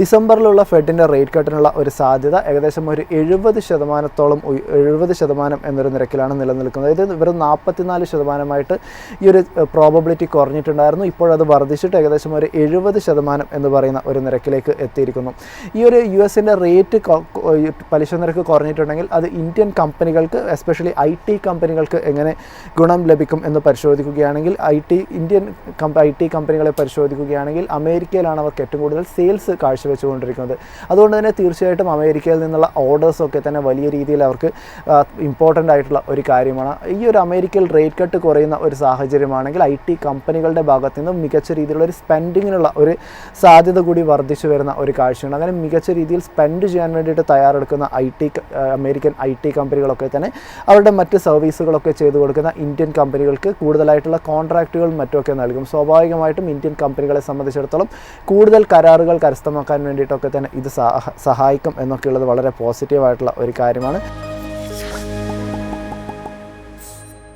ഡിസംബറിലുള്ള ഫെഡിൻ്റെ rate കട്ടിനുള്ള ഒരു സാധ്യത ഏകദേശം ഒരു 70% എന്നൊരു നിരക്കിലാണ് നിലനിൽക്കുന്നത്. ഇത് വെറും 44% ഈ ഒരു പ്രോബബിലിറ്റി കുറഞ്ഞിട്ടുണ്ടായിരുന്നു. ഇപ്പോഴത് വർദ്ധിച്ചിട്ട് ഏകദേശം ഒരു 70% എന്ന് പറയുന്ന ഒരു നിരക്കിലേക്ക് എത്തിയിരിക്കുന്നു. ഈ ഒരു US-ൻ്റെ റേറ്റ് പലിശ നിരക്ക് കുറഞ്ഞിട്ടുണ്ടെങ്കിൽ അത് ഇന്ത്യൻ കമ്പനികൾക്ക്, എസ്പെഷ്യലി IT കമ്പനികൾക്ക് എങ്ങനെ ഗുണം ലഭിക്കും എന്ന് പരിശോധിക്കുകയാണെങ്കിൽ ഇന്ത്യൻ IT കമ്പനികളെ പരിശോധിക്കുകയാണെങ്കിൽ അമേരിക്കയിലാണ് അവർക്ക് ഏറ്റവും കൂടുതൽ സെയിൽസ് കാഴ്ചവെച്ചുകൊണ്ടിരിക്കുന്നത്. അതുകൊണ്ട് തന്നെ തീർച്ചയായിട്ടും അമേരിക്കയിൽ നിന്നുള്ള ഓർഡേഴ്സൊക്കെ തന്നെ വലിയ രീതിയിൽ അവർക്ക് ഇമ്പോർട്ടൻ്റ് ആയിട്ടുള്ള ഒരു കാര്യമാണ്. ഈ ഒരു അമേരിക്കയിൽ റേറ്റ് കട്ട് കുറയുന്ന ഒരു സാഹചര്യമാണെങ്കിൽ IT കമ്പനികളുടെ ഭാഗത്തു നിന്നും മികച്ച രീതിയിലുള്ള ഒരു സ്പെൻഡിങ്ങിനുള്ള ഒരു സാധ്യത കൂടി വർദ്ധിച്ചു വരുന്ന ഒരു കാഴ്ചയുണ്ട്. അങ്ങനെ മികച്ച രീതിയിൽ സ്പെൻഡ് ചെയ്യാൻ വേണ്ടിയിട്ട് തയ്യാറെടുക്കുന്ന അമേരിക്കൻ IT കമ്പനികളൊക്കെ തന്നെ അവരുടെ മറ്റ് സർവീസുകളൊക്കെ ചെയ്തു കൊടുക്കുന്ന ഇന്ത്യൻ കമ്പനികൾക്ക് കൂടുതലായിട്ടുള്ള കോൺട്രാക്റ്റുകളും മറ്റുമൊക്കെ നൽകും. സ്വാഭാവികമായിട്ടും ഇന്ത്യൻ കമ്പനികളെ സംബന്ധിച്ചിടത്തോളം കൂടുതൽ കരാറുകൾ കരസ്ഥമാക്കാൻ വേണ്ടിയിട്ടൊക്കെ തന്നെ ഇത് സഹായിക്കും എന്നൊക്കെയുള്ളത് വളരെ പോസിറ്റീവായിട്ടുള്ള ഒരു കാര്യമാണ്.